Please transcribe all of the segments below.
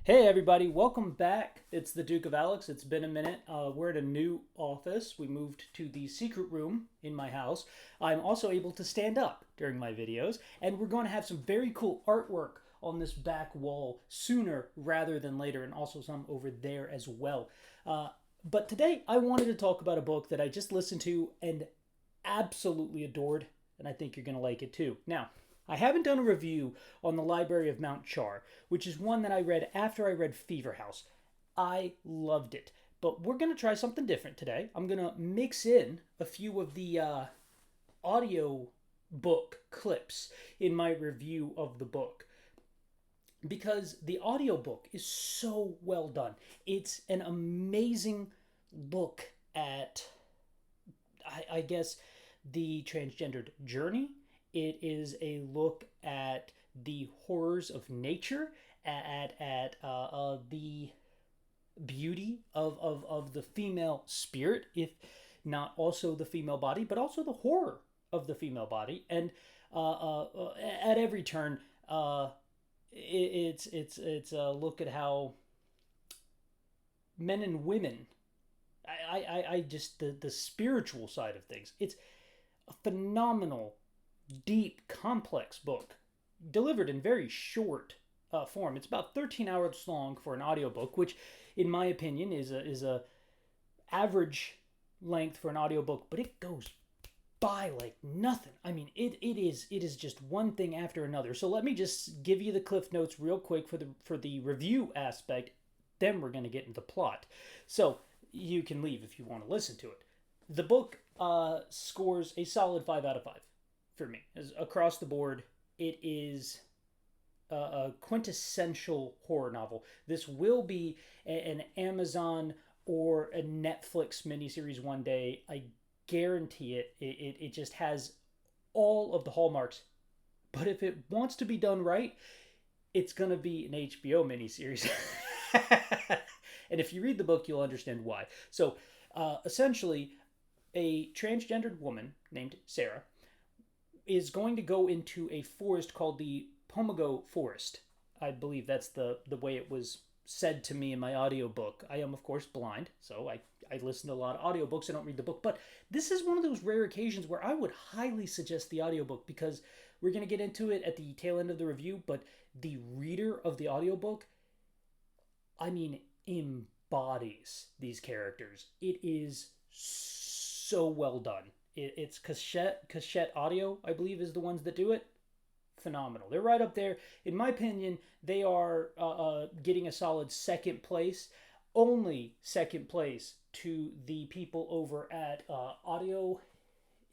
Hey everybody, welcome back. It's the Duke of Alex. It's been a minute. We're at a new office. We moved to the secret room in my house. I'm also able to stand up during my videos, and we're going to have some very cool artwork on this back wall sooner rather than later, and also some over there as well. But today I wanted to talk about a book that I just listened to and absolutely adored, and I think you're going to like it too. Now, I haven't done a review on the Library of Mount Char, which is one that I read after I read Fever House. I loved it. But we're going to try something different today. I'm going to mix in a few of the audio book clips in my review of the book because the audiobook is so well done. It's an amazing look at, I guess, the transgendered journey. It is a look at the horrors of nature, at the beauty of the female spirit, if not also the female body, but also the horror of the female body. And at every turn, it's a look at how men and women, I just the spiritual side of things. It's a phenomenal, deep, complex book delivered in very short form. It's about 13 hours long for an audiobook, which in my opinion is a average length for an audiobook, but it goes by like nothing. I mean, it is just one thing after another. So let me just give you the cliff notes real quick for the review aspect. Then we're going to get into the plot. So you can leave if you want to listen to it. The book scores a solid 5 out of 5 for me. As across the board, it is a quintessential horror novel. This will be an Amazon or a Netflix miniseries one day. I guarantee it. It just has all of the hallmarks. But if it wants to be done right, it's going to be an HBO miniseries. And if you read the book, you'll understand why. So essentially, a transgendered woman named Sarah is going to go into a forest called the Pomago Forest. I believe that's the way it was said to me in my audiobook. I am, of course, blind, so I listen to a lot of audiobooks. I don't read the book. But this is one of those rare occasions where I would highly suggest the audiobook because we're going to get into it at the tail end of the review. But the reader of the audiobook, I mean, embodies these characters. It is so well done. It's Cassette Audio, I believe, is the ones that do it. Phenomenal. They're right up there. In my opinion, they are getting a solid second place. Only second place to the people over at Audio.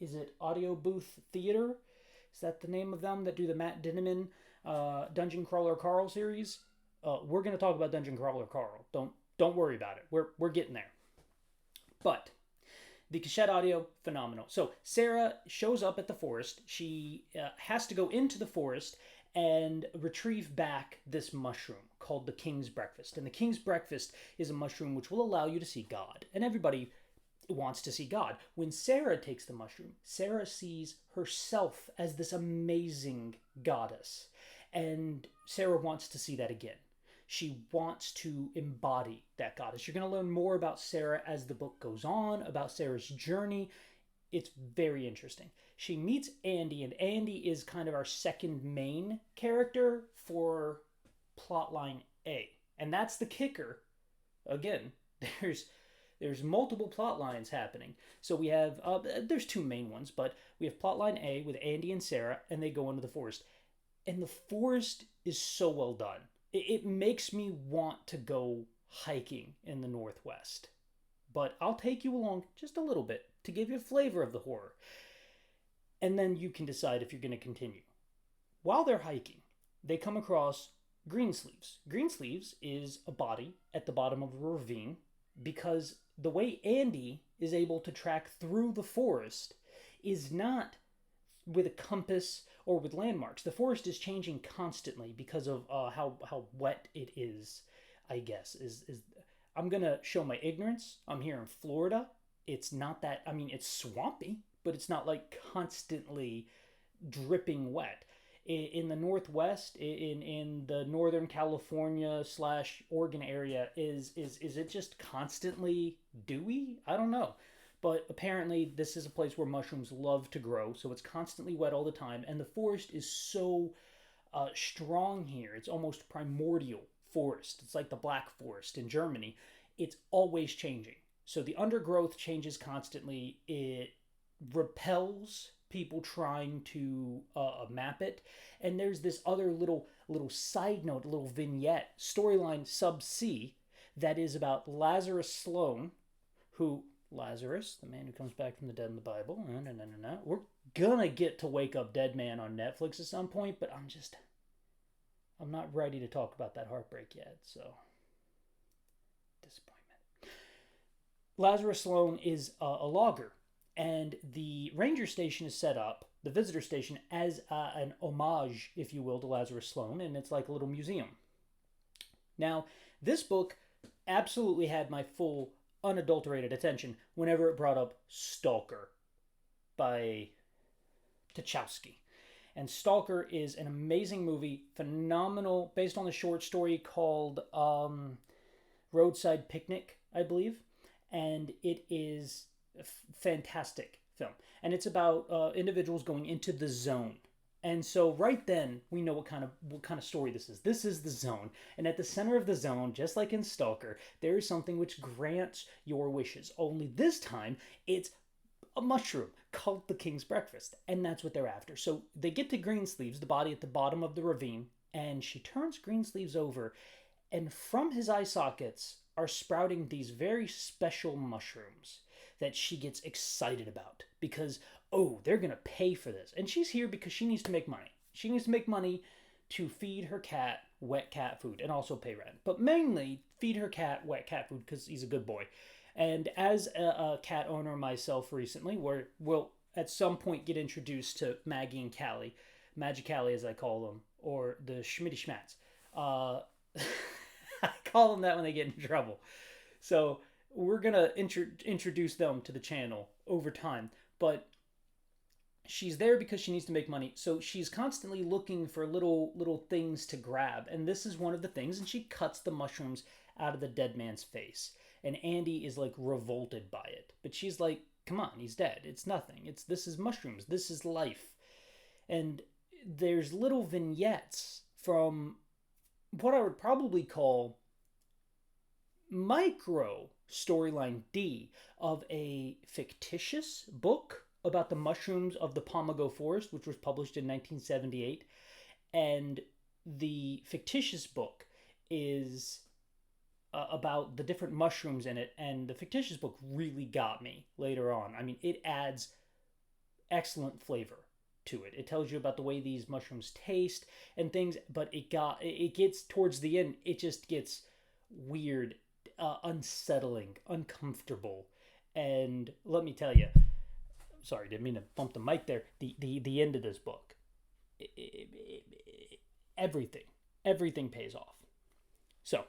Is it Audio Booth Theater? Is that the name of them that do the Matt Dinniman Dungeon Crawler Carl series? We're going to talk about Dungeon Crawler Carl. Don't worry about it. We're getting there. But the cassette audio, phenomenal. So Sarah shows up at the forest. She has to go into the forest and retrieve back this mushroom called the King's Breakfast. And the King's Breakfast is a mushroom which will allow you to see God. And everybody wants to see God. When Sarah takes the mushroom, Sarah sees herself as this amazing goddess. And Sarah wants to see that again. She wants to embody that goddess. You're going to learn more about Sarah as the book goes on, about Sarah's journey. It's very interesting. She meets Andy, and Andy is kind of our second main character for plotline A. And that's the kicker. Again, there's multiple plot lines happening. So we have, there's two main ones, but we have plotline A with Andy and Sarah, and they go into the forest. And the forest is so well done. It makes me want to go hiking in the Northwest. But I'll take you along just a little bit to give you a flavor of the horror. And then you can decide if you're going to continue. While they're hiking, they come across Greensleeves. Greensleeves is a body at the bottom of a ravine because the way Andy is able to track through the forest is not with a compass or with landmarks. The forest is changing constantly because of how wet it is, I guess. I'm going to show my ignorance. I'm here in Florida. It's not that, I mean, it's swampy, but it's not like constantly dripping wet. in the Northwest, in the Northern California slash Oregon area, is it just constantly dewy? I don't know. But apparently, this is a place where mushrooms love to grow, so it's constantly wet all the time. And the forest is so strong here. It's almost primordial forest. It's like the Black Forest in Germany. It's always changing. So the undergrowth changes constantly. It repels people trying to map it. And there's this other little side note, a little vignette storyline sub C that is about Lazarus Sloane, who Lazarus, the man who comes back from the dead in the Bible. No, no, no, no, no. We're gonna get to Wake Up Dead Man on Netflix at some point, but I'm not ready to talk about that heartbreak yet. So disappointment. Lazarus Sloane is a logger, and the ranger station is set up, the visitor station, as an homage, if you will, to Lazarus Sloane, and it's like a little museum. Now, this book absolutely had my full unadulterated attention whenever it brought up Stalker by Tchaikovsky. And Stalker is an amazing movie, phenomenal, based on a short story called Roadside Picnic, I believe. And it is a fantastic film. And it's about individuals going into the zone. And so right then, we know what kind of story this is. This is the zone. And at the center of the zone, just like in Stalker, there is something which grants your wishes. Only this time, it's a mushroom called the King's Breakfast. And that's what they're after. So they get to Greensleeves, the body at the bottom of the ravine, and she turns Greensleeves over. And from his eye sockets are sprouting these very special mushrooms that she gets excited about because, oh, they're going to pay for this. And she's here because she needs to make money. She needs to make money to feed her cat wet cat food and also pay rent. But mainly feed her cat wet cat food because he's a good boy. And as a cat owner myself recently, we'll at some point get introduced to Maggie and Callie, Magic Callie as I call them, or the Schmitty Schmats. I call them that when they get in trouble. So we're going to introduce them to the channel over time. But she's there because she needs to make money. So she's constantly looking for little things to grab. And this is one of the things. And she cuts the mushrooms out of the dead man's face. And Andy is like revolted by it. But she's like, come on, he's dead. It's nothing. This is mushrooms. This is life. And there's little vignettes from what I would probably call micro storyline D of a fictitious book about the mushrooms of the Pomago Forest, which was published in 1978. And the fictitious book is about the different mushrooms in it. And the fictitious book really got me later on. I mean, it adds excellent flavor to it. It tells you about the way these mushrooms taste and things, but it gets towards the end, it just gets weird, unsettling, uncomfortable. And let me tell you, sorry, didn't mean to bump the mic there. The end of this book, everything pays off. So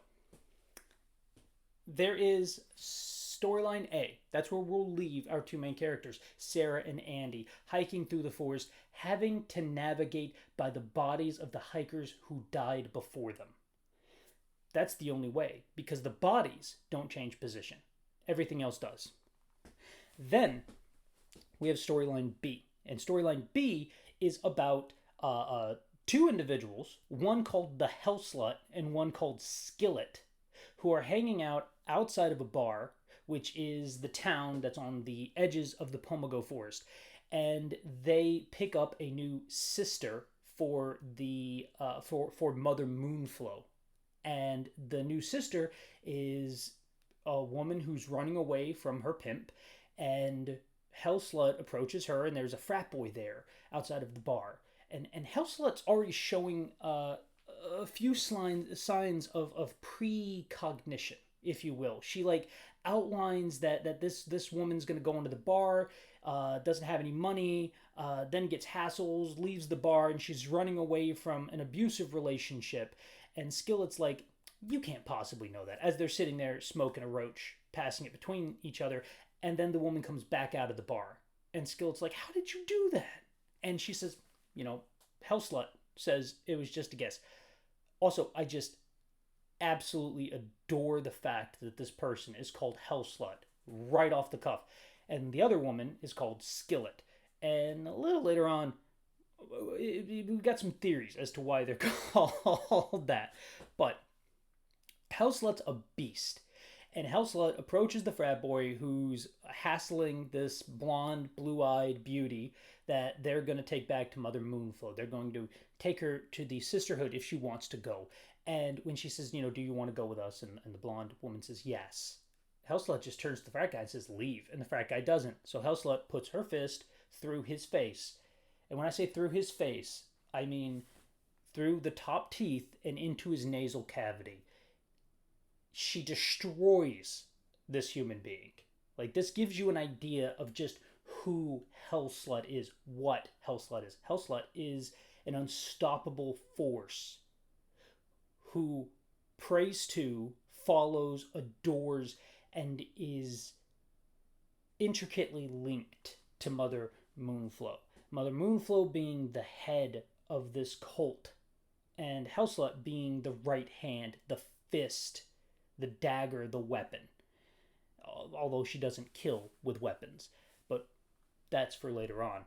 there is storyline A. That's where we'll leave our two main characters, Sarah and Andy, hiking through the forest, having to navigate by the bodies of the hikers who died before them. That's the only way, because the bodies don't change position. Everything else does. Then we have storyline B. And storyline B is about two individuals, one called the Hell Slut and one called Skillet, who are hanging out outside of a bar, which is the town that's on the edges of the Pomago Forest. And they pick up a new sister for for Mother Moonflow. And the new sister is a woman who's running away from her pimp, and Hell Slut approaches her, and there's a frat boy there outside of the bar. And Hell Slut's already showing a few signs of precognition, if you will. She like outlines that this woman's going to go into the bar, doesn't have any money, then gets hassles, leaves the bar, and she's running away from an abusive relationship. And Skillet's like, you can't possibly know that, as they're sitting there smoking a roach, passing it between each other. And then the woman comes back out of the bar. And Skillet's like, how did you do that? And she says, Hell Slut says it was just a guess. Also, I just absolutely adore the fact that this person is called Hell Slut right off the cuff. And the other woman is called Skillet. And a little later on, we've got some theories as to why they're called that. But Hell Slut's a beast. And Hell Slut approaches the frat boy who's hassling this blonde, blue-eyed beauty that they're going to take back to Mother Moonflow. They're going to take her to the sisterhood if she wants to go. And when she says, do you want to go with us? And the blonde woman says, yes. Hell Slut just turns to the frat guy and says, leave. And the frat guy doesn't. So Hell Slut puts her fist through his face. And when I say through his face, I mean through the top teeth and into his nasal cavity. She destroys this human being. Like, this gives you an idea of just who Hell Slut is, what Hell Slut is. Hell Slut is an unstoppable force who prays to, follows, adores, and is intricately linked to Mother Moonflow. Mother Moonflow being the head of this cult, and Hell Slut being the right hand, the fist, the dagger, the weapon. Although she doesn't kill with weapons. But that's for later on.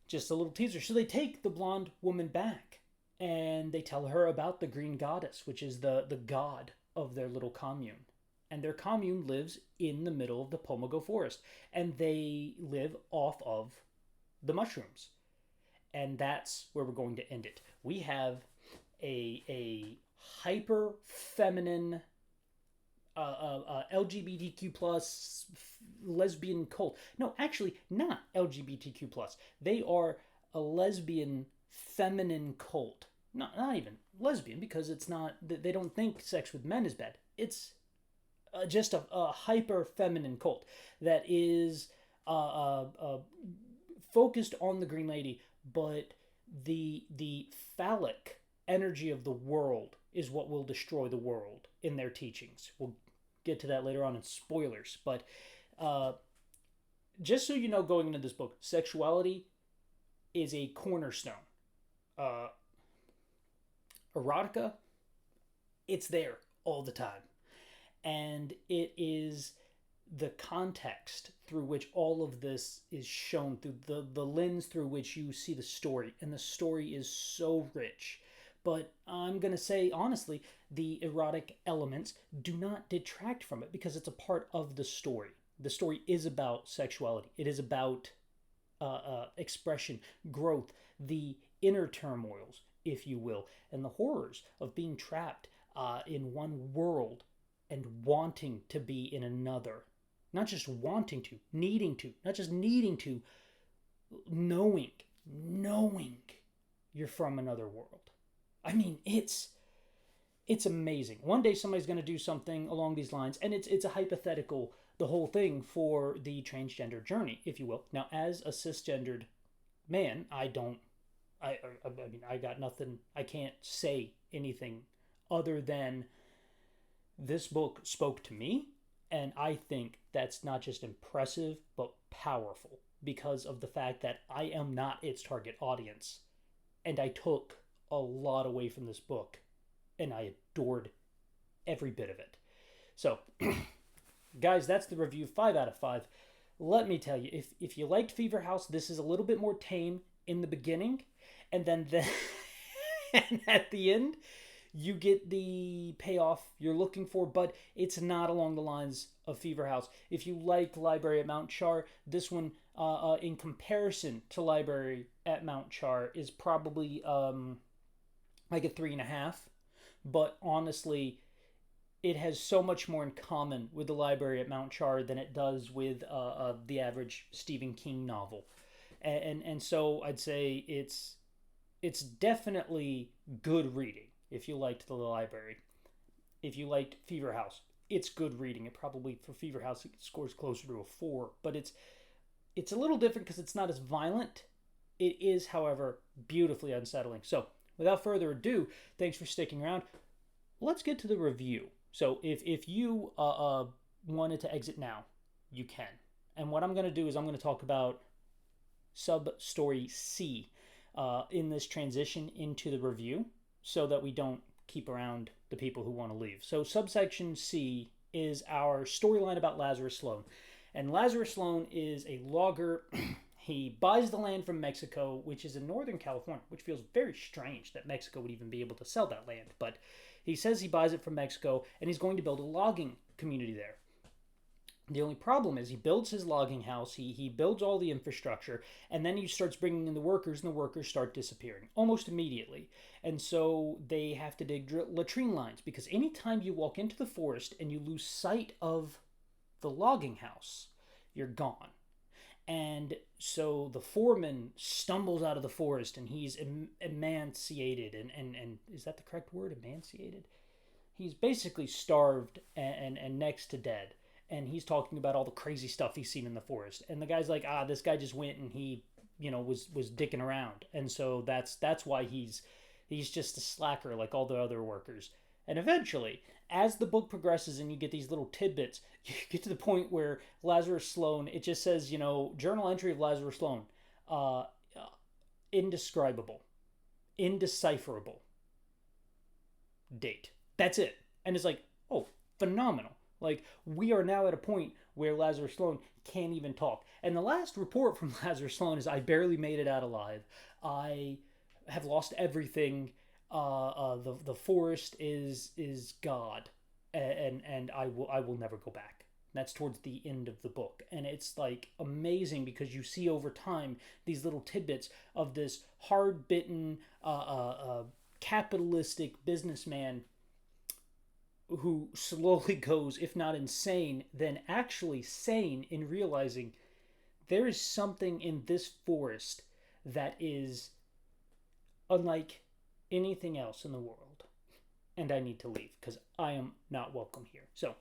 Just a little teaser. So they take the blonde woman back. And they tell her about the green goddess, which is the god of their little commune. And their commune lives in the middle of the Pomago forest. And they live off of the mushrooms. And that's where we're going to end it. We have a hyper feminine LGBTQ plus lesbian cult. No, actually not LGBTQ plus. They are a lesbian feminine cult. Not even lesbian, because it's not, they don't think sex with men is bad. It's just a hyper feminine cult that is focused on the Green Lady, but the phallic energy of the world is what will destroy the world in their teachings. We'll get to that later on in spoilers, but just so you know, going into this book, sexuality is a cornerstone. Erotica, it's there all the time. And it is the context through which all of this is shown, through the lens through which you see the story. And the story is so rich. But I'm going to say, honestly, the erotic elements do not detract from it because it's a part of the story. The story is about sexuality. It is about expression, growth, the inner turmoils, if you will, and the horrors of being trapped in one world and wanting to be in another. Not just wanting to, needing to, not just needing to, knowing you're from another world. I mean, it's amazing. One day somebody's going to do something along these lines, and it's a hypothetical, the whole thing, for the transgender journey, if you will. Now, as a cisgendered man, I mean, I got nothing, I can't say anything other than this book spoke to me, and I think that's not just impressive, but powerful, because of the fact that I am not its target audience, and I took a lot away from this book, and I adored every bit of it. So, guys, that's the review, 5 out of 5. Let me tell you, if you liked Fever House, this is a little bit more tame in the beginning, and then and at the end, you get the payoff you're looking for, but it's not along the lines of Fever House. If you liked Library at Mount Char, this one, in comparison to Library at Mount Char, is probably like a 3.5. But honestly, it has so much more in common with the Library at Mount Char than it does with the average Stephen King novel. And so I'd say it's definitely good reading if you liked The Library. If you liked Fever House, it's good reading. It probably, for Fever House, it scores closer to a 4. But it's a little different because it's not as violent. It is, however, beautifully unsettling. So, without further ado, thanks for sticking around. Let's get to the review. So, if you wanted to exit now, you can. And what I'm going to do is I'm going to talk about sub-story C. in this transition into the review so that we don't keep around the people who want to leave. So subsection C is our storyline about Lazarus Sloan. And Lazarus Sloan is a logger. He buys the land from Mexico, which is in Northern California, which feels very strange that Mexico would even be able to sell that land. But he says he buys it from Mexico, and he's going to build a logging community there. The only problem is he builds his logging house, he builds all the infrastructure, and then he starts bringing in the workers, and the workers start disappearing almost immediately. And so they have to dig latrine lines, because anytime you walk into the forest and you lose sight of the logging house, you're gone. And so the foreman stumbles out of the forest, and he's emaciated, and is that the correct word, emaciated? He's basically starved and next to dead. And he's talking about all the crazy stuff he's seen in the forest. And the guy's like, this guy just went and he, was dicking around. And so that's why he's just a slacker like all the other workers. And eventually, as the book progresses and you get these little tidbits, you get to the point where Lazarus Sloan, it just says, journal entry of Lazarus Sloan, indescribable, indecipherable date. That's it. And it's like, oh, phenomenal. Like, we are now at a point where Lazarus Sloan can't even talk. And the last report from Lazarus Sloan is, I barely made it out alive. I have lost everything. The forest is God. And I will never go back. That's towards the end of the book. And it's, like, amazing because you see over time these little tidbits of this hard-bitten, capitalistic businessman who slowly goes, if not insane, then actually sane in realizing there is something in this forest that is unlike anything else in the world. And I need to leave because I am not welcome here. So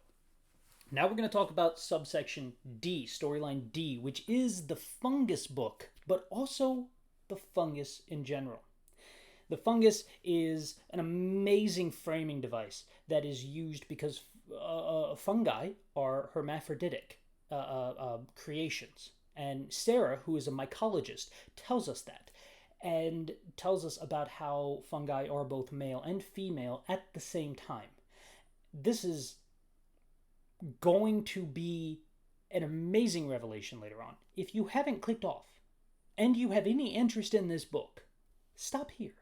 now we're going to talk about subsection D, storyline D, which is the fungus book, but also the fungus in general. The fungus is an amazing framing device that is used because fungi are hermaphroditic creations. And Sarah, who is a mycologist, tells us that and tells us about how fungi are both male and female at the same time. This is going to be an amazing revelation later on. If you haven't clicked off and you have any interest in this book, stop here.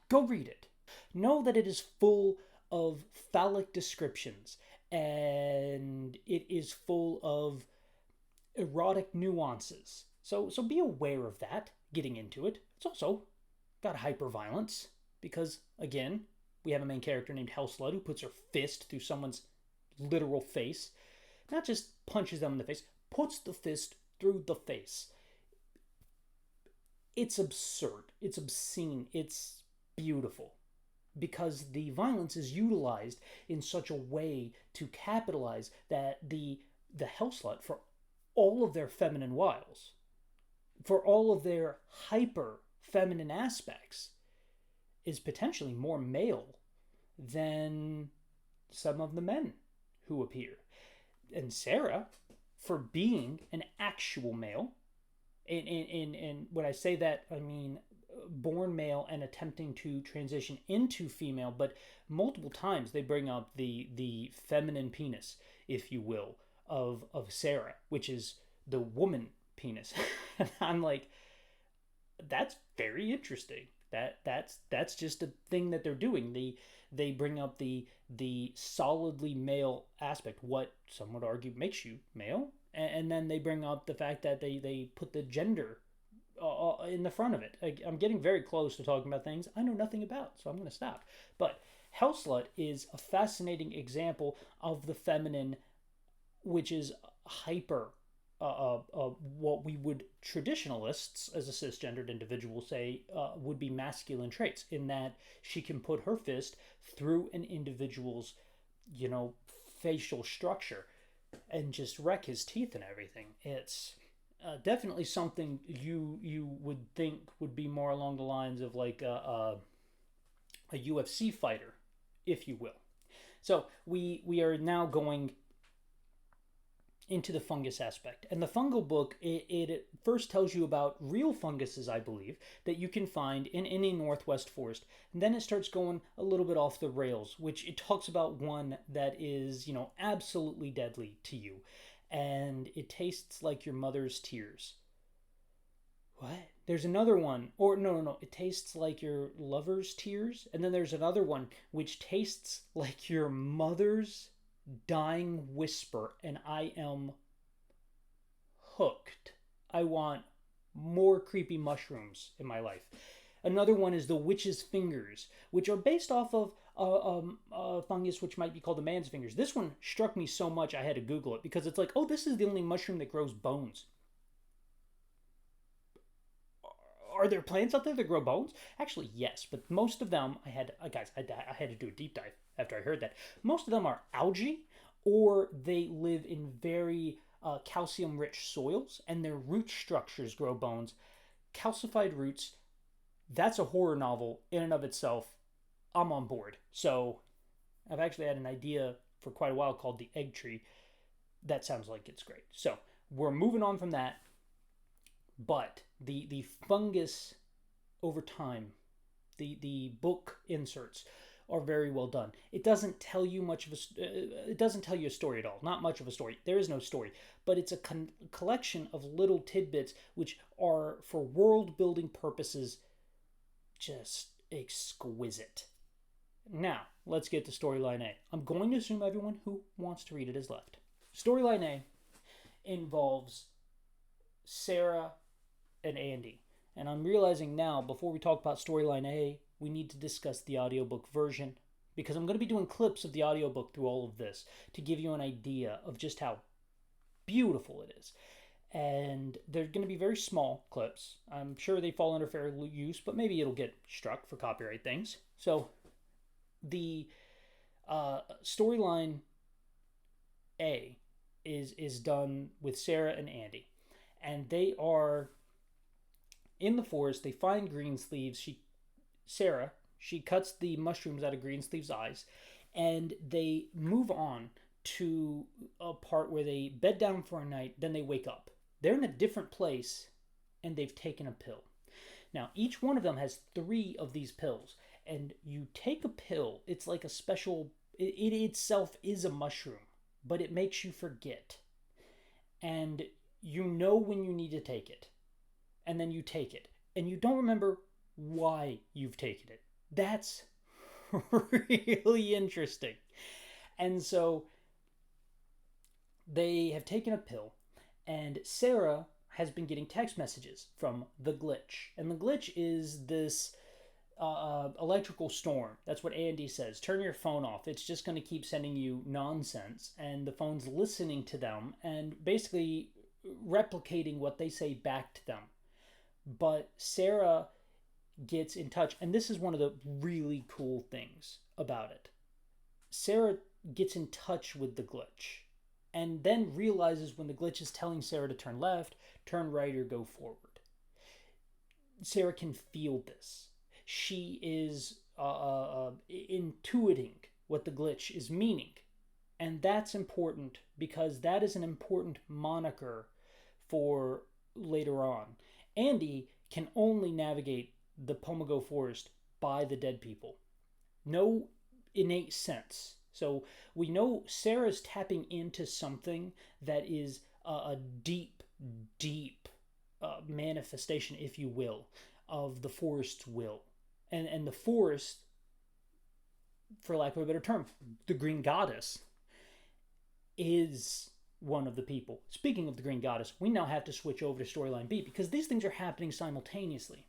Go read it. Know that it is full of phallic descriptions and it is full of erotic nuances. So be aware of that getting into it. It's also got hyperviolence because, again, we have a main character named Hellslut who puts her fist through someone's literal face. Not just punches them in the face, puts the fist through the face. It's absurd. It's obscene. It's beautiful because the violence is utilized in such a way to capitalize that the Hellslut, for all of their feminine wiles, for all of their hyper feminine aspects, is potentially more male than some of the men who appear. And Sarah, for being an actual male, and when I say that, I mean born male and attempting to transition into female, but multiple times they bring up the feminine penis, if you will, of Sarah, which is the woman penis. And I'm like, that's very interesting. That's just a thing that they're doing. They bring up the solidly male aspect, what some would argue makes you male, and then they bring up the fact that they put the gender in the front of it. I'm getting very close to talking about things I know nothing about, so I'm going to stop. But Hellslut is a fascinating example of the feminine, which is hyper, what we would traditionalists as a cisgendered individual say would be masculine traits, in that she can put her fist through an individual's, facial structure and just wreck his teeth and everything. It's definitely something you would think would be more along the lines of like a UFC fighter, if you will. So we are now going into the fungus aspect. And the fungal book, it first tells you about real funguses, I believe, that you can find in any northwest forest. And then it starts going a little bit off the rails, which it talks about one that is, absolutely deadly to you. And it tastes like your mother's tears. What? There's another one. Or no. It tastes like your lover's tears. And then there's another one which tastes like your mother's dying whisper, and I am hooked. I want more creepy mushrooms in my life. Another one is the witch's fingers, which are based off of a fungus which might be called the man's fingers. This one struck me so much I had to Google it because it's like, oh, this is the only mushroom that grows bones. Are there plants out there that grow bones? Actually, yes, but most of them, I had to do a deep dive after I heard that. Most of them are algae, or they live in very calcium-rich soils, and their root structures grow bones. Calcified roots, that's a horror novel in and of itself. I'm on board. So I've actually had an idea for quite a while called the egg tree. That sounds like it's great. So we're moving on from that. But the fungus over time, the book inserts are very well done. It doesn't tell you much of it doesn't tell you a story at all. Not much of a story. There is no story, but it's a collection of little tidbits which are, for world building purposes, just exquisite. Now let's get to storyline A. I'm going to assume everyone who wants to read it has left. Storyline A involves Sarah and Andy. And I'm realizing now, before we talk about storyline A, we need to discuss the audiobook version, because I'm going to be doing clips of the audiobook through all of this to give you an idea of just how beautiful it is. And they're going to be very small clips. I'm sure they fall under fair use, but maybe it'll get struck for copyright things. So the storyline A is done with Sarah and Andy. And they are in the forest. They find Greensleeves. Sarah cuts the mushrooms out of Greensleeves' eyes, and they move on to a part where they bed down for a night. Then they wake up. They're in a different place, and they've taken a pill. Now, each one of them has 3 of these pills, and you take a pill. It's like a special. It itself is a mushroom, but it makes you forget, and you know when you need to take it, and then you take it, and you don't remember why you've taken it. That's really interesting. And so they have taken a pill, and Sarah has been getting text messages from the glitch. And the glitch is this electrical storm. That's what Andy says. Turn your phone off. It's just going to keep sending you nonsense. And the phone's listening to them and basically replicating what they say back to them. But Sarah gets in touch, and this is one of the really cool things about it. Sarah gets in touch with the glitch, and then realizes when the glitch is telling Sarah to turn left, turn right, or go forward. Sarah can feel this. She is intuiting what the glitch is meaning. And that's important because that is an important moniker for later on. Andy can only navigate the Pomago Forest by the dead people. No innate sense. So we know Sarah's tapping into something that is a deep, deep manifestation, if you will, of the forest's will. And the forest, for lack of a better term, the Green Goddess, is one of the people. Speaking of the Green Goddess, we now have to switch over to storyline B because these things are happening simultaneously.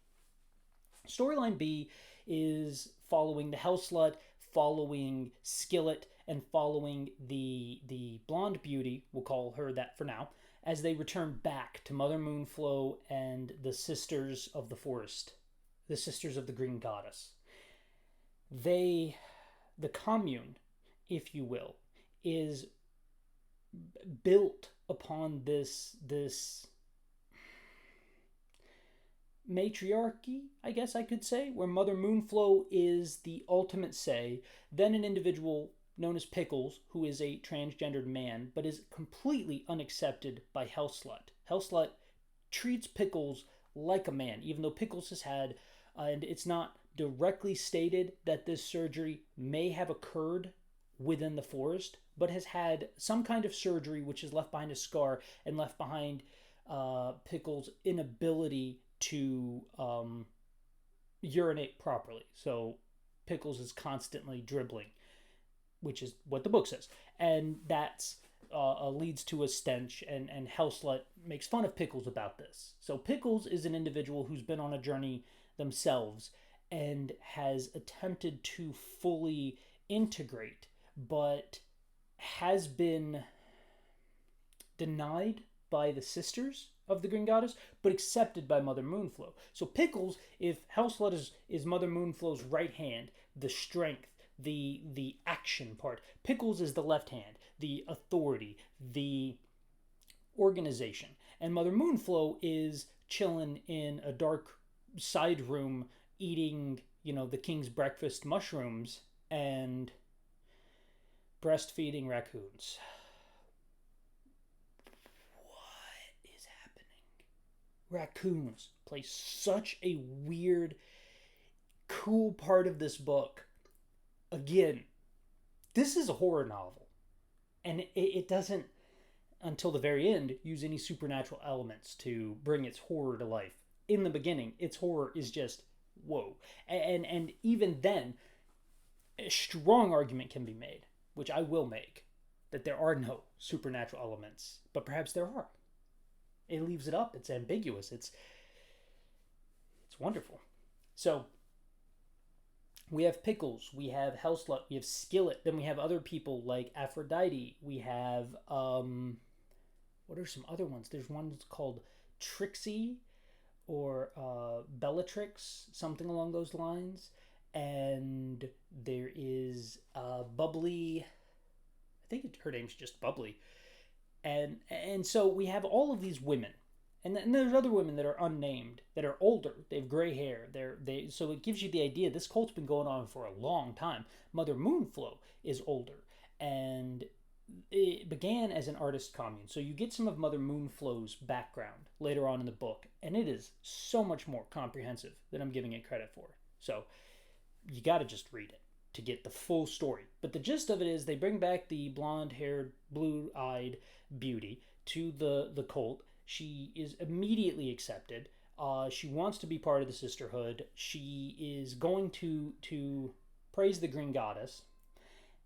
Storyline B is following the Hell Slut, following Skillet, and following the blonde beauty, we'll call her that for now, as they return back to Mother Moonflow and the Sisters of the Forest, the Sisters of the Green Goddess. The commune, if you will, is built upon this matriarchy, I guess I could say, where Mother Moonflow is the ultimate say, then an individual known as Pickles, who is a transgendered man, but is completely unaccepted by Hellslut. Hellslut treats Pickles like a man, even though Pickles has had, and it's not directly stated that this surgery may have occurred within the forest, but has had some kind of surgery which has left behind a scar and left behind Pickles' inability to urinate properly. So Pickles is constantly dribbling, which is what the book says. And that's leads to a stench, and Hellslut makes fun of Pickles about this. So Pickles is an individual who's been on a journey themselves and has attempted to fully integrate, but has been denied by the sisters of the Green Goddess, but accepted by Mother Moonflow. So Pickles, if Hellslut is Mother Moonflow's right hand, the strength, the action part, Pickles is the left hand, the authority, the organization. And Mother Moonflow is chilling in a dark side room eating, the king's breakfast mushrooms and breastfeeding raccoons. What is happening? Raccoons play such a weird, cool part of this book. Again, this is a horror novel, and it doesn't, until the very end, use any supernatural elements to bring its horror to life. In the beginning, its horror is just whoa, and even then, a strong argument can be made, which I will make, that there are no supernatural elements, but perhaps there are. It leaves it up. It's ambiguous. It's wonderful. So we have Pickles, we have Hellslut, we have Skillet, then we have other people like Aphrodite. We have what are some other ones? There's one that's called Trixie or Bellatrix, something along those lines. And there is Bubbly. I think her name's just Bubbly. And so we have all of these women. And there's other women that are unnamed, that are older. They have gray hair. So it gives you the idea this cult's been going on for a long time. Mother Moonflow is older. And it began as an artist commune. So you get some of Mother Moonflow's background later on in the book. And it is so much more comprehensive than I'm giving it credit for. So you got to just read it to get the full story. But the gist of it is they bring back the blonde-haired, blue-eyed beauty to the cult. She is immediately accepted. She wants to be part of the sisterhood. She is going to praise the Green Goddess.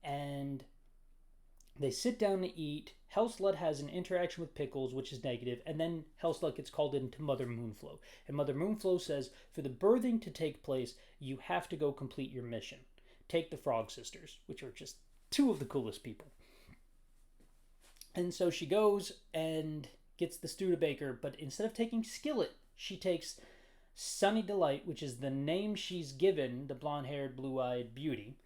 And they sit down to eat. Hellslut has an interaction with Pickles, which is negative, and then Hellslut gets called into Mother Moonflow. And Mother Moonflow says, for the birthing to take place, you have to go complete your mission. Take the Frog Sisters, which are just two of the coolest people. And so she goes and gets the Studebaker, but instead of taking Skillet, she takes Sunny Delight, which is the name she's given the blonde-haired, blue-eyed beauty,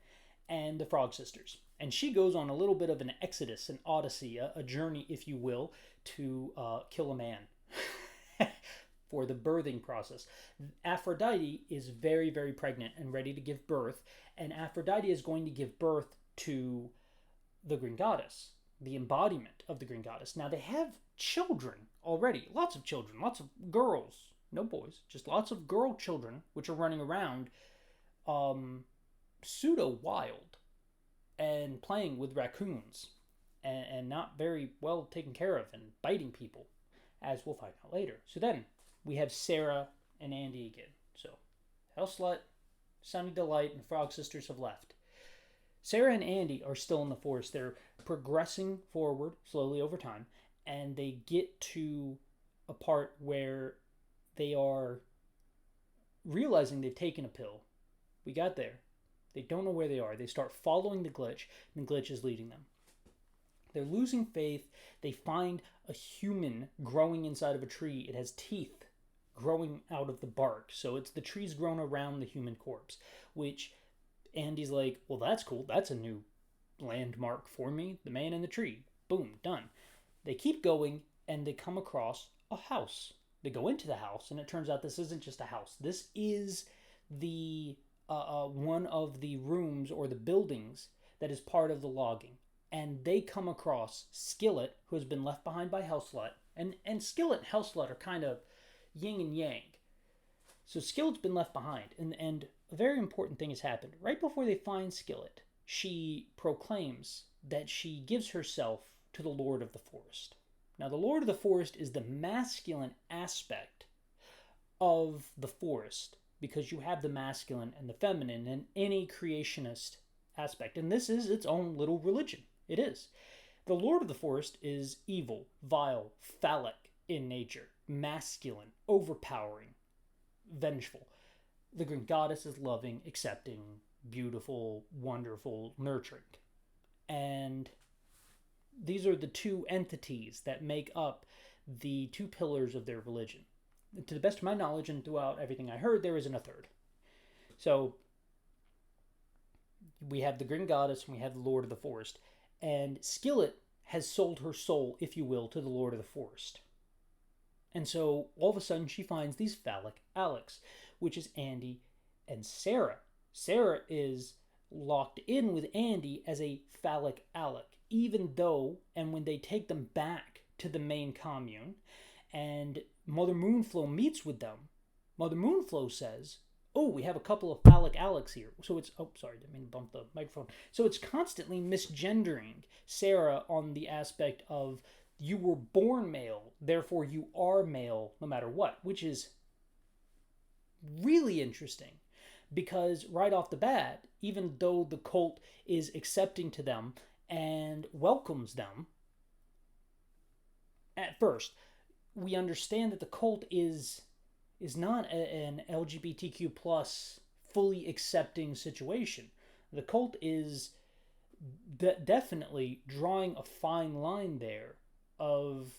and the Frog Sisters. And she goes on a little bit of an exodus, an odyssey, a journey, if you will, to kill a man for the birthing process. Aphrodite is very, very pregnant and ready to give birth, and Aphrodite is going to give birth to the Green Goddess, the embodiment of the Green Goddess. Now, they have children already, lots of children, lots of girls, no boys, just lots of girl children, which are running around pseudo-wild and playing with raccoons and not very well taken care of and biting people, as we'll find out later. So then we have Sarah and Andy again. So Hellslut, Sunny Delight, and Frog Sisters have left. Sarah and Andy are still in the forest. They're progressing forward slowly over time, and they get to a part where they are realizing they've taken a pill. We got there. They don't know where they are. They start following the glitch, and the glitch is leading them. They're losing faith. They find a human growing inside of a tree. It has teeth growing out of the bark. So it's the trees grown around the human corpse, which Andy's like, well, that's cool. That's a new landmark for me. The man in the tree. Boom, done. They keep going, and they come across a house. They go into the house, and it turns out this isn't just a house. This is the one of the rooms or the buildings that is part of the logging. And they come across Skillet, who has been left behind by Hellslut. And Skillet and Hellslut are kind of yin and yang. So Skillet's been left behind. And a very important thing has happened. Right before they find Skillet, she proclaims that she gives herself to the Lord of the Forest. Now, the Lord of the Forest is the masculine aspect of the forest, because you have the masculine and the feminine in any creationist aspect. And this is its own little religion. It is. The Lord of the Forest is evil, vile, phallic in nature, masculine, overpowering, vengeful. The Green Goddess is loving, accepting, beautiful, wonderful, nurturing. And these are the two entities that make up the two pillars of their religion. To the best of my knowledge, and throughout everything I heard, there isn't a third. So we have the Green Goddess and we have the Lord of the Forest. And Skillet has sold her soul, if you will, to the Lord of the Forest. And so all of a sudden she finds these phallic Alex, which is Andy and Sarah. Sarah is locked in with Andy as a phallic Alec, even though, and when they take them back to the main commune, and Mother Moonflow meets with them, Mother Moonflow says, oh, we have a couple of phallic Alex here. So it's, oh, sorry, didn't mean to bump the microphone. So it's constantly misgendering Sarah on the aspect of you were born male, therefore you are male no matter what, which is really interesting. Because right off the bat, even though the cult is accepting to them and welcomes them, at first, we understand that the cult is not an LGBTQ plus fully accepting situation. The cult is definitely drawing a fine line there of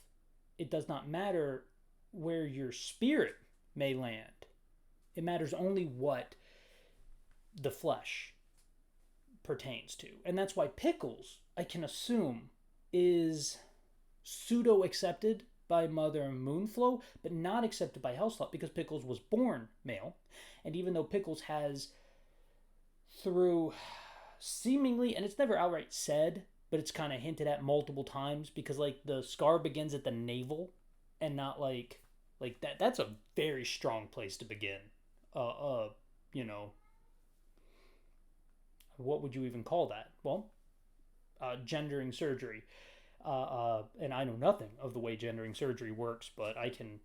it does not matter where your spirit may land. It matters only what the flesh pertains to. And that's why Pickles, I can assume, is pseudo accepted by Mother Moonflow, but not accepted by Hellslut, because Pickles was born male. And even though Pickles has, through seemingly, and it's never outright said, but it's kind of hinted at multiple times, because like the scar begins at the navel and not like that. That's a very strong place to begin. You know, what would you even call that? Well, gendering surgery. And I know nothing of the way gendering surgery works, but I can,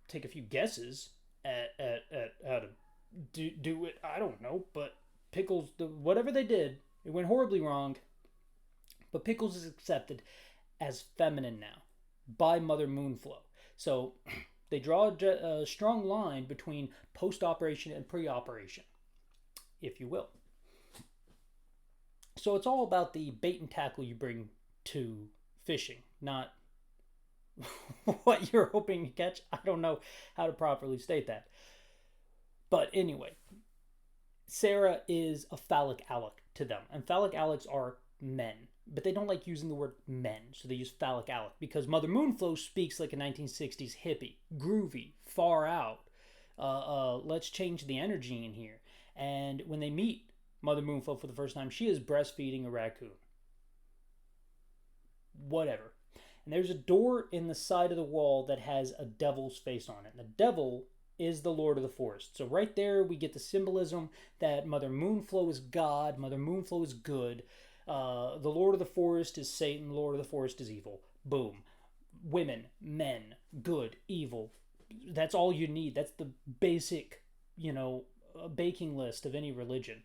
take a few guesses at how to do it. I don't know, but Pickles, whatever they did, it went horribly wrong. But Pickles is accepted as feminine now by Mother Moonflow. So they draw a strong line between post-operation and pre-operation, if you will. So it's all about the bait and tackle you bring to fishing, not what you're hoping to catch. I don't know how to properly state that. But anyway, Sarah is a phallic Alec to them. And phallic Alecs are men. But they don't like using the word men, so they use phallic Alec. Because Mother Moonflow speaks like a 1960s hippie. Groovy, far out. Let's change the energy in here. And when they meet Mother Moonflow for the first time, she is breastfeeding a raccoon. Whatever. And there's a door in the side of the wall that has a devil's face on it. And the devil is the Lord of the Forest. So right there we get the symbolism that Mother Moonflow is God, Mother Moonflow is good, the Lord of the Forest is Satan, the Lord of the Forest is evil. Boom. Women, men, good, evil. That's all you need. That's the basic, baking list of any religion.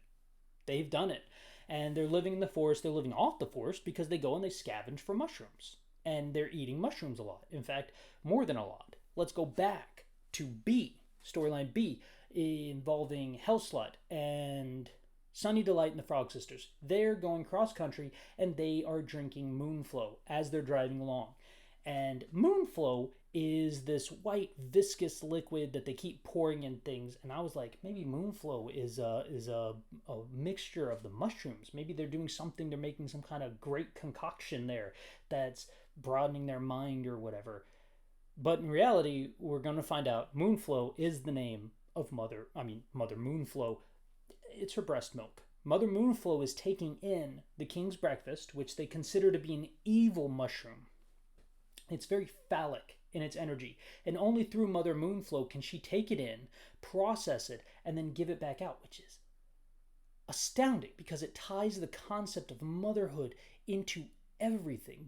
They've done it. And they're living in the forest. They're living off the forest because they go and they scavenge for mushrooms. And they're eating mushrooms a lot. In fact, more than a lot. Let's go back to B, storyline B, involving Hellslut and Sunny Delight and the Frog Sisters. They're going cross-country and they are drinking Moonflow as they're driving along. And Moonflow is this white viscous liquid that they keep pouring in things. And I was like, maybe Moonflow is a mixture of the mushrooms. Maybe they're doing something. They're making some kind of great concoction there that's broadening their mind or whatever. But in reality, we're going to find out Moonflow is the name of Mother Moonflow. It's her breast milk. Mother Moonflow is taking in the king's breakfast, which they consider to be an evil mushroom. It's very phallic in its energy, and only through Mother Moonflow can she take it in, process it, and then give it back out, which is astounding because it ties the concept of motherhood into everything.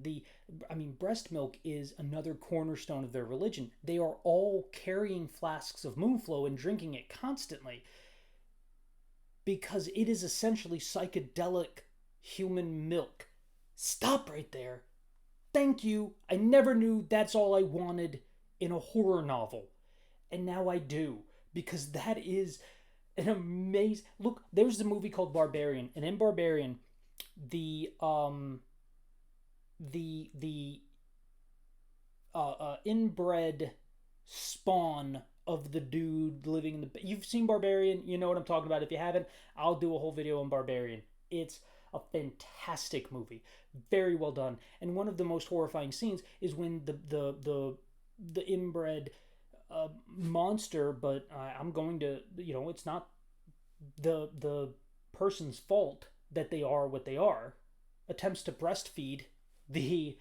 Breast milk is another cornerstone of their religion. They are all carrying flasks of Moonflow and drinking it constantly because it is essentially psychedelic human milk. Stop right there. Thank you. I never knew that's all I wanted in a horror novel. And now I do, because that is an amazing... Look, there's a movie called Barbarian, and in Barbarian, the inbred spawn of the dude living in the... You've seen Barbarian, you know what I'm talking about. If you haven't, I'll do a whole video on Barbarian. It's a fantastic movie, very well done. And one of the most horrifying scenes is when the inbred monster, but I'm going to, it's not the person's fault that they are what they are, attempts to breastfeed the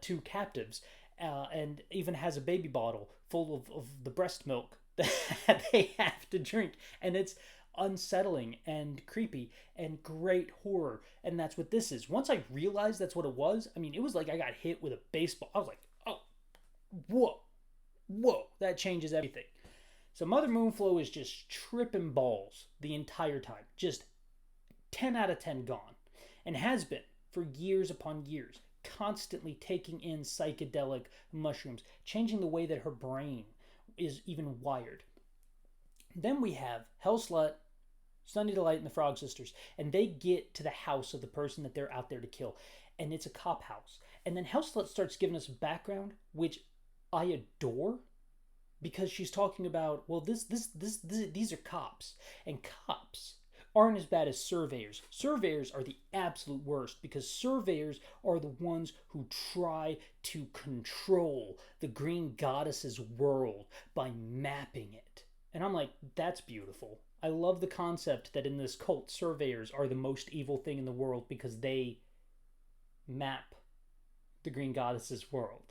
two captives, and even has a baby bottle full of the breast milk that they have to drink. And it's unsettling and creepy and great horror. And that's what this is. Once I realized that's what it was, it was like I got hit with a baseball. I was like, oh, whoa, that changes everything. So Mother Moonflow is just tripping balls the entire time. Just 10 out of 10 gone. And has been for years upon years. Constantly taking in psychedelic mushrooms. Changing the way that her brain is even wired. Then we have Hellslut, Sunny Delight, and the Frog Sisters. And they get to the house of the person that they're out there to kill. And it's a cop house. And then Hellslut starts giving us background, which I adore. Because she's talking about, well, these are cops. And cops aren't as bad as surveyors. Surveyors are the absolute worst because surveyors are the ones who try to control the green goddess's world by mapping it. And I'm like, that's beautiful. I love the concept that in this cult, surveyors are the most evil thing in the world because they map the green goddess's world.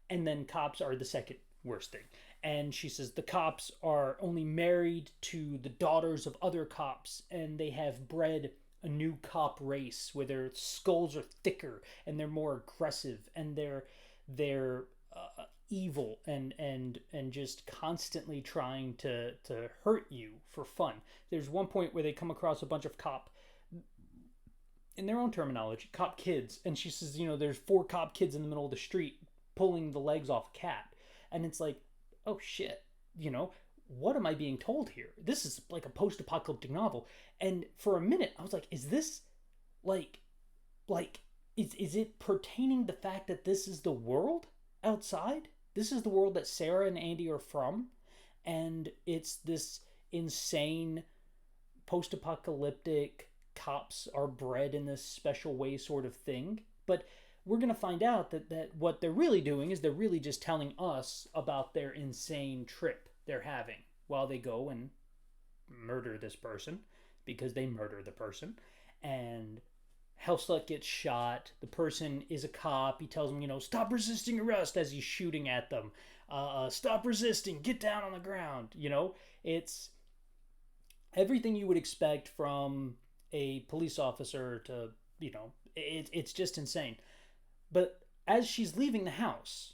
And then cops are the second worst thing. And she says the cops are only married to the daughters of other cops, and they have bred a new cop race where their skulls are thicker and they're more aggressive and they're evil and just constantly trying to hurt you for fun. There's one point where they come across a bunch of cop, in their own terminology, cop kids, and she says, there's 4 cop kids in the middle of the street pulling the legs off a cat. And it's like, oh shit, what am I being told here? This is like a post-apocalyptic novel. And for a minute, I was like, is this is it pertaining the fact that this is the world outside? This is the world that Sarah and Andy are from. And it's this insane post-apocalyptic cops are bred in this special way sort of thing. But we're going to find out that what they're really doing is they're really just telling us about their insane trip they're having while they go and murder this person because they murder the person. And Hellslut gets shot. The person is a cop. He tells them, stop resisting arrest as he's shooting at them. Stop resisting. Get down on the ground. It's everything you would expect from a police officer to, it's just insane. But as she's leaving the house,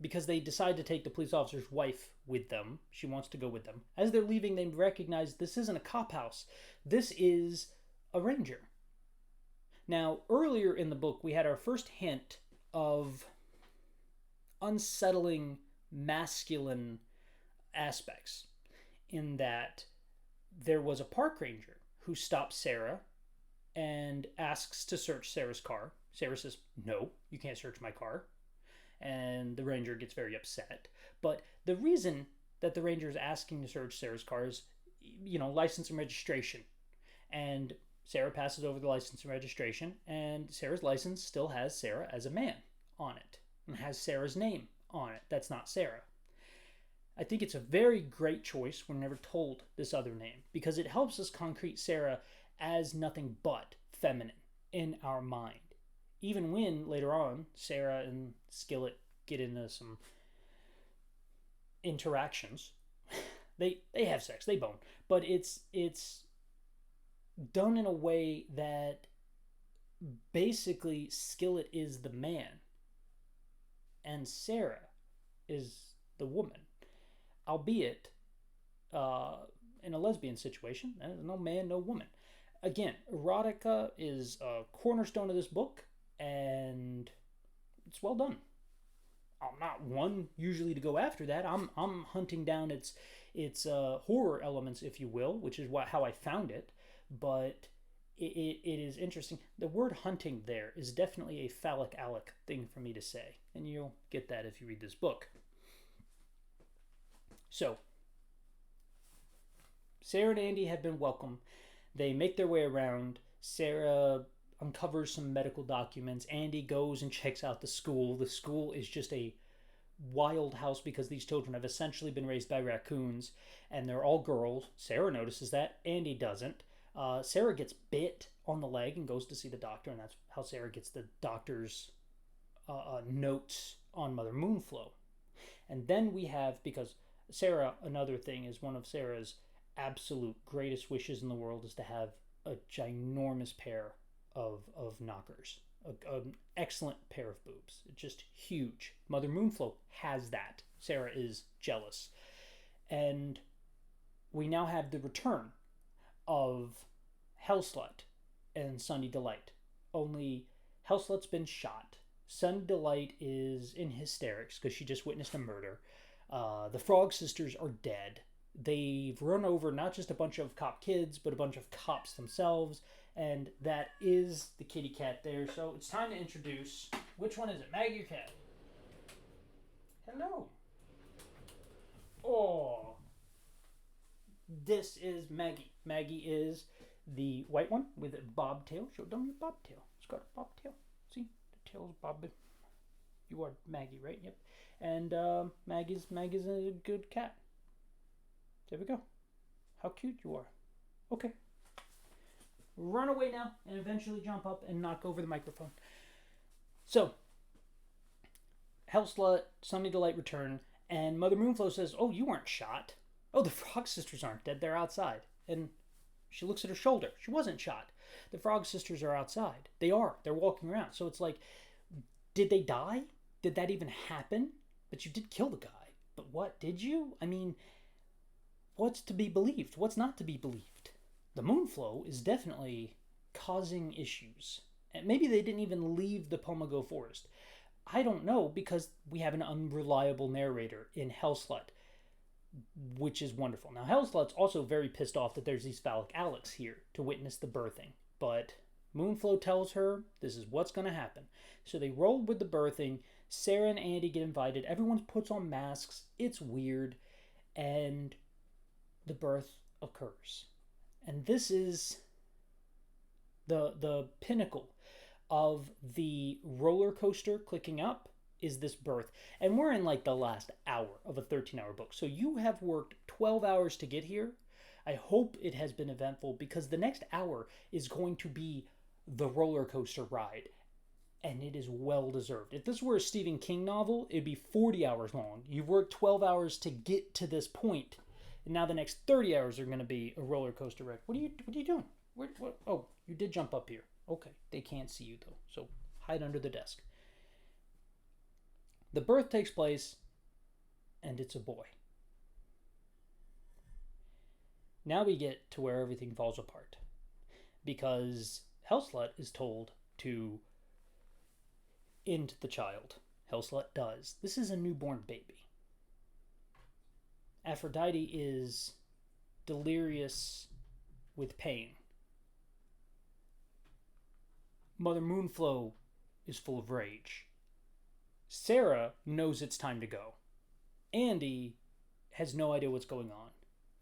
because they decide to take the police officer's wife with them, she wants to go with them. As they're leaving, they recognize this isn't a cop house. This is a ranger. Now, earlier in the book, we had our first hint of unsettling masculine aspects in that there was a park ranger who stops Sarah and asks to search Sarah's car. Sarah says, no, you can't search my car. And the ranger gets very upset. But the reason that the ranger is asking to search Sarah's car is, license and registration. And Sarah passes over the license and registration, and Sarah's license still has Sarah as a man on it, and has Sarah's name on it. That's not Sarah. I think it's a very great choice we're never told this other name, because it helps us concrete Sarah as nothing but feminine in our mind. Even when later on Sarah and Skillet get into some interactions, they have sex, they bone, but it's done in a way that basically Skillet is the man and Sarah is the woman, albeit in a lesbian situation. There's no man, no woman. Again, erotica is a cornerstone of this book, and it's well done. I'm not one usually to go after that. I'm hunting down its horror elements, if you will, which is how I found it. But it is interesting. The word hunting there is definitely a phallic alec thing for me to say, and you'll get that if you read this book. So, Sarah and Andy have been welcome. They make their way around. Sarah uncovers some medical documents. Andy goes and checks out the school. The school is just a wild house because these children have essentially been raised by raccoons, and they're all girls. Sarah notices that. Andy doesn't. Sarah gets bit on the leg and goes to see the doctor, and that's how Sarah gets the doctor's notes on Mother Moonflow. And then we have, because Sarah, another thing is one of Sarah's absolute greatest wishes in the world is to have a ginormous pair of knockers, an excellent pair of boobs, just huge. Mother Moonflow has that. Sarah is jealous. And we now have the return of Hellslut and Sunny Delight. Only Hellslut's been shot. Sunny Delight is in hysterics because she just witnessed a murder. The Frog Sisters are dead. They've run over not just a bunch of cop kids, but a bunch of cops themselves. And that is the kitty cat there. So it's time to introduce... Which one is it? Maggie or Cat? Hello. Oh. This is Maggie. Maggie is the white one with a bobtail. Show them your bobtail. It's got a bobtail. See? The tail's bobbing. You are Maggie, right? Yep. And Maggie's a good cat. There we go. How cute you are. Okay. Run away now and eventually jump up and knock over the microphone. So, Hellslut, Sunny Delight return, and Mother Moonflow says, "Oh, you weren't shot. Oh, the Frog Sisters aren't dead. They're outside." And she looks at her shoulder. She wasn't shot. The Frog Sisters are outside. They are. They're walking around. So it's like, did they die? Did that even happen? But you did kill the guy. But what? Did you? I mean, what's to be believed? What's not to be believed? The Moonflow is definitely causing issues. And maybe they didn't even leave the Pomago Forest. I don't know, because we have an unreliable narrator in Hellslut, which is wonderful. Now, Hellslut's also very pissed off that there's these phallic Alex here to witness the birthing. But Moonflow tells her this is what's going to happen. So they roll with the birthing. Sarah and Andy get invited. Everyone puts on masks. It's weird. And the birth occurs. And this is the pinnacle of the roller coaster clicking up is this birth. And we're in like the last hour of a 13-hour book. So you have worked 12 hours to get here. I hope it has been eventful, because the next hour is going to be the roller coaster ride. And it is well deserved. If this were a Stephen King novel, it'd be 40 hours long. You've worked 12 hours to get to this point. And now the next 30 hours are going to be a roller coaster ride. What are you doing? What? Oh, you did jump up here. Okay, they can't see you though, so hide under the desk. The birth takes place, and it's a boy. Now we get to where everything falls apart, because Hellslut is told to end the child. Hellslut does. This is a newborn baby. Aphrodite is delirious with pain. Mother Moonflow is full of rage. Sarah knows it's time to go. Andy has no idea what's going on.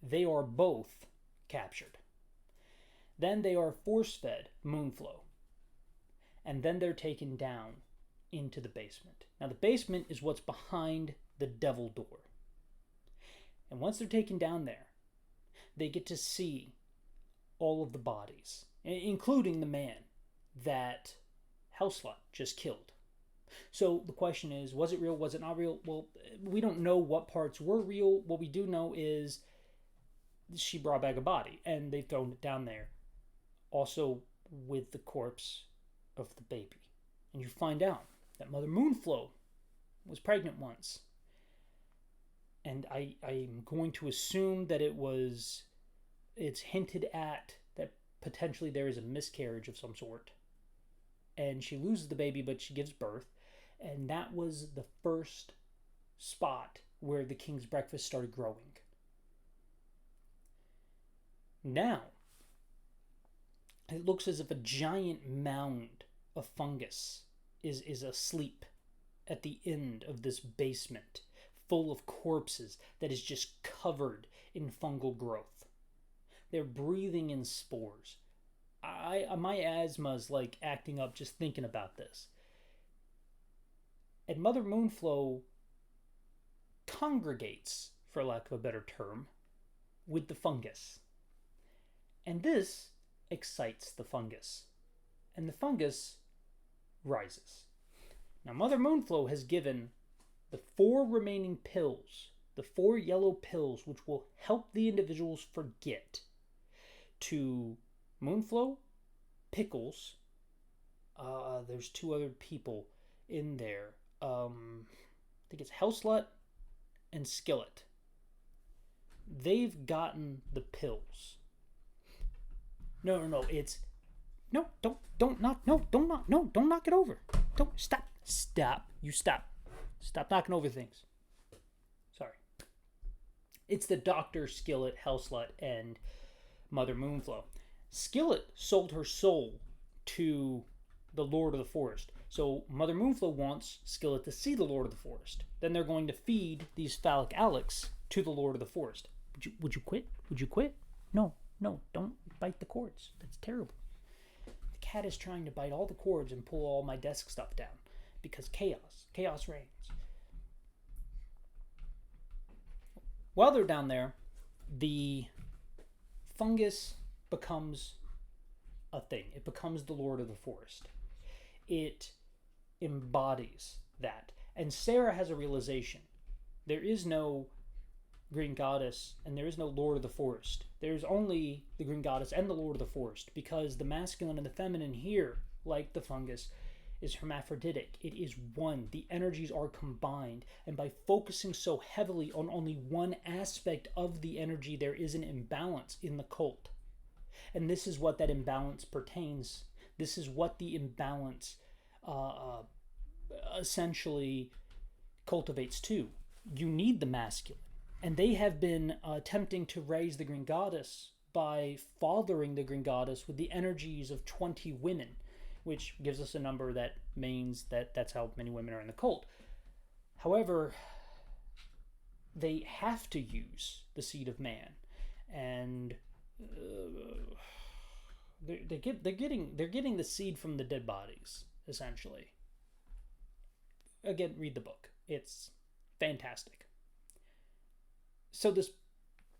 They are both captured. Then they are force-fed Moonflow. And then they're taken down into the basement. Now the basement is what's behind the devil door. And once they're taken down there, they get to see all of the bodies, including the man that Hellslut just killed. So the question is, was it real? Was it not real? Well, we don't know what parts were real. What we do know is she brought back a body, and they've thrown it down there. Also with the corpse of the baby. And you find out that Mother Moonflow was pregnant once. And I'm going to assume that it's hinted at that potentially there is a miscarriage of some sort. And she loses the baby, but she gives birth. And that was the first spot where the king's breakfast started growing. Now, it looks as if a giant mound of fungus is asleep at the end of this basement, full of corpses that is just covered in fungal growth. They're breathing in spores. My asthma's like acting up just thinking about this. And Mother Moonflow congregates, for lack of a better term, with the fungus. And this excites the fungus. And the fungus rises. Now, Mother Moonflow has given the 4 remaining pills, the 4 yellow pills, which will help the individuals forget, to Moonflow, Pickles, there's 2 other people in there. I think it's Hellslut and Skillet. They've gotten the pills. No, it's... No, don't knock it over. Don't, stop. You stop. Stop knocking over things. Sorry. It's the Doctor, Skillet, Hellslut, and Mother Moonflow. Skillet sold her soul to the Lord of the Forest. So Mother Moonflow wants Skillet to see the Lord of the Forest. Then they're going to feed these phallic Alex to the Lord of the Forest. Would you quit? Would you quit? No, don't bite the cords. That's terrible. The cat is trying to bite all the cords and pull all my desk stuff down because chaos reigns. While they're down there, the fungus becomes a thing. It becomes the Lord of the Forest. It embodies that. And Sarah has a realization. There is no Green Goddess and there is no Lord of the Forest. There's only the Green Goddess and the Lord of the Forest, because the masculine and the feminine here, like the fungus, is hermaphroditic. It is one. The energies are combined. And by focusing so heavily on only one aspect of the energy, there is an imbalance in the cult. And this is what that imbalance pertains. This is what the imbalance essentially cultivates to. You need the masculine. And they have been attempting to raise the Green Goddess by fathering the Green Goddess with the energies of 20 women, which gives us a number that means that that's how many women are in the cult. However, they have to use the seed of man, and they're getting the seed from the dead bodies, essentially. Again, read the book. It's fantastic. So this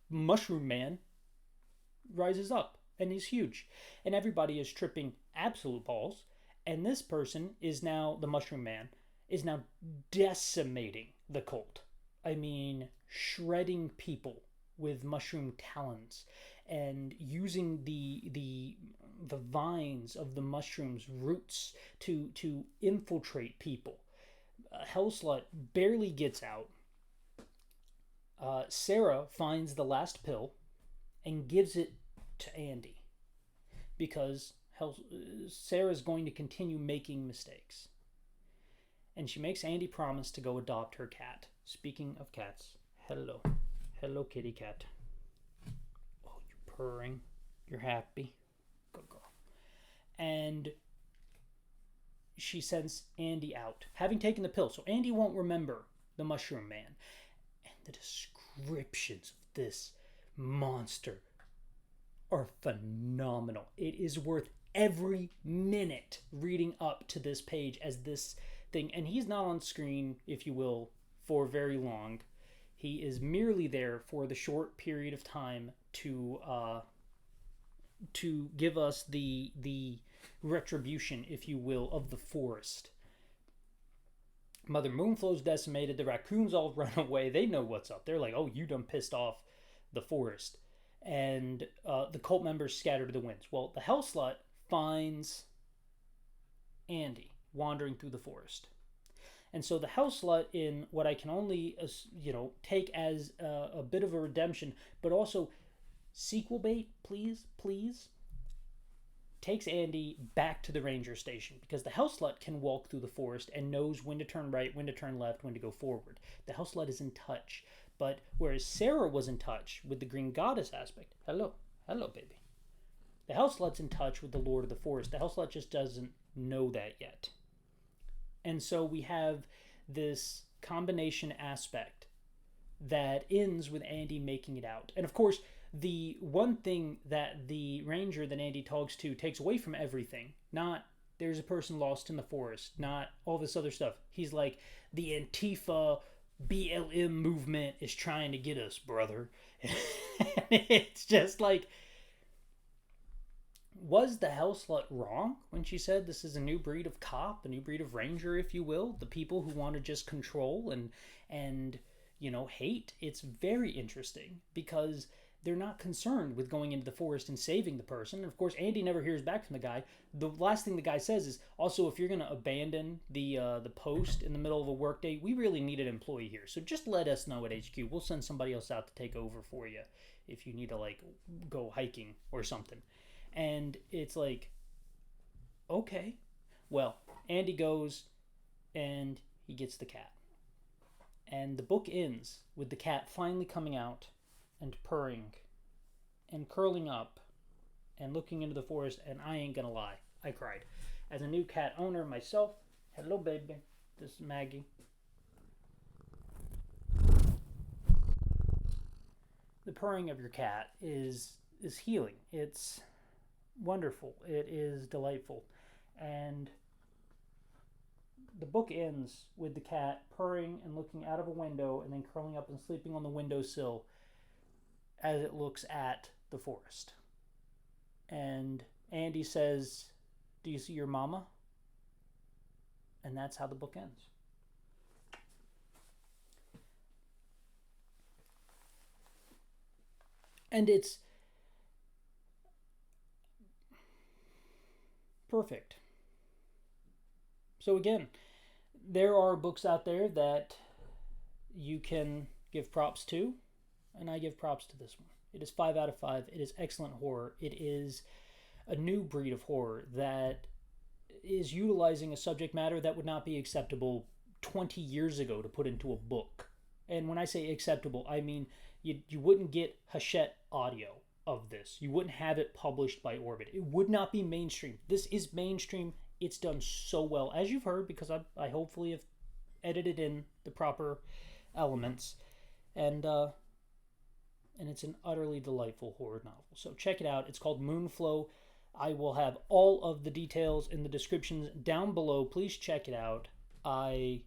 mushroom man rises up, and he's huge, and everybody is tripping absolute balls. And this person is now, the mushroom man, is now decimating the cult. I mean, shredding people with mushroom talons and using the vines of the mushroom's roots to infiltrate people. Hellslut barely gets out. Sarah finds the last pill and gives it to Andy, because Sarah's going to continue making mistakes. And she makes Andy promise to go adopt her cat. Speaking of cats, hello kitty cat. Oh, you're purring. You're happy. Good girl. And she sends Andy out, having taken the pill. So Andy won't remember the mushroom man. And the descriptions of this monster are phenomenal. It is worth every minute reading up to this page as this thing. And he's not on screen, if you will, for very long. He is merely there for the short period of time to to give us the retribution, if you will, of the forest. Mother Moonflow's decimated. The raccoons all run away. They know what's up. They're like, "Oh, you done pissed off the forest," and the cult members scatter to the winds. Well, the Hell Slut finds Andy wandering through the forest. And so the Hell Slut, in what I can only take as a bit of a redemption, but also sequel bait, please, takes Andy back to the ranger station, because the Hell Slut can walk through the forest and knows when to turn right, when to turn left, when to go forward. The Hell Slut is in touch. But whereas Sarah was in touch with the Green Goddess aspect, hello, baby. The Hell Slut's in touch with the Lord of the Forest. The Hell Slut just doesn't know that yet. And so we have this combination aspect that ends with Andy making it out. And of course, the one thing that the ranger that Andy talks to takes away from everything, not there's a person lost in the forest, not all this other stuff. He's like, the Antifa BLM movement is trying to get us, brother. And it's just like, was the Hell Slut wrong when she said this is a new breed of cop, a new breed of ranger, if you will? The people who want to just control and hate. It's very interesting because they're not concerned with going into the forest and saving the person. And of course, Andy never hears back from the guy. The last thing the guy says is, also, if you're going to abandon the post in the middle of a workday, we really need an employee here. So just let us know at HQ. We'll send somebody else out to take over for you if you need to go hiking or something. And it's like, okay. Well, Andy goes and he gets the cat. And the book ends with the cat finally coming out and purring and curling up and looking into the forest. And I ain't gonna lie, I cried. As a new cat owner myself, hello baby, this is Maggie. The purring of your cat is healing. It's wonderful. It is delightful. And the book ends with the cat purring and looking out of a window and then curling up and sleeping on the windowsill as it looks at the forest. And Andy says, "Do you see your mama?" And that's how the book ends. And it's perfect. So again, there are books out there that you can give props to, and I give props to this one. It is 5 out of 5. It is excellent horror. It is a new breed of horror that is utilizing a subject matter that would not be acceptable 20 years ago to put into a book. And when I say acceptable, I mean you wouldn't get Hachette audio of this. You wouldn't have it published by Orbit. It would not be mainstream. This is mainstream. It's done so well, as you've heard, because I hopefully have edited in the proper elements. And it's an utterly delightful horror novel. So check it out. It's called Moonflow. I will have all of the details in the descriptions down below. Please check it out. I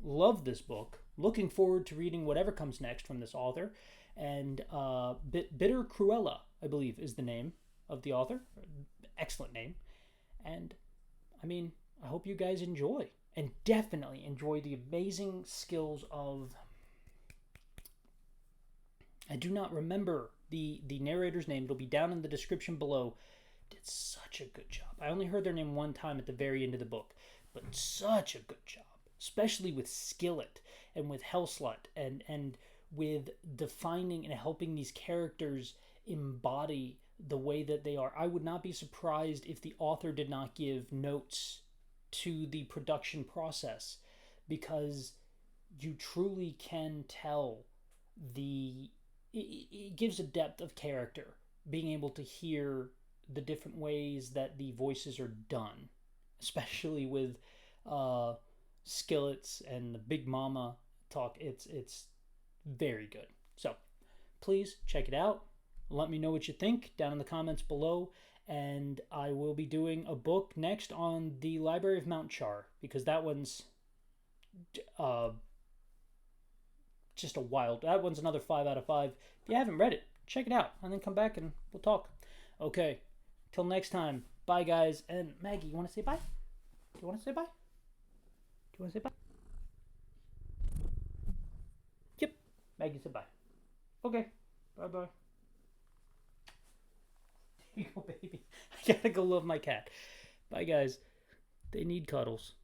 love this book. Looking forward to reading whatever comes next from this author. And Bitter Karella, I believe, is the name of the author. Excellent name. And, I mean, I hope you guys enjoy. And definitely enjoy the amazing skills of... I do not remember the narrator's name. It'll be down in the description below. Did such a good job. I only heard their name one time at the very end of the book, but such a good job, especially with Skillet and with Hellslut and with defining and helping these characters embody the way that they are. I would not be surprised if the author did not give notes to the production process, because you truly can tell it gives a depth of character, being able to hear the different ways that the voices are done, especially with Skillets and the Big Mama talk. It's very good. So please check it out. Let me know what you think down in the comments below. And I will be doing a book next on the Library of Mount Char, because that one's just a wild... That one's another 5 out of 5. If you haven't read it, check it out and then come back and we'll talk. Okay. Till next time, bye, guys. And Maggie, you want to say bye? Do you want to say bye? Do you want to say bye? Yep. Maggie said bye. Okay. Bye-bye. Here you go, baby. I gotta go love my cat. Bye, guys. They need cuddles.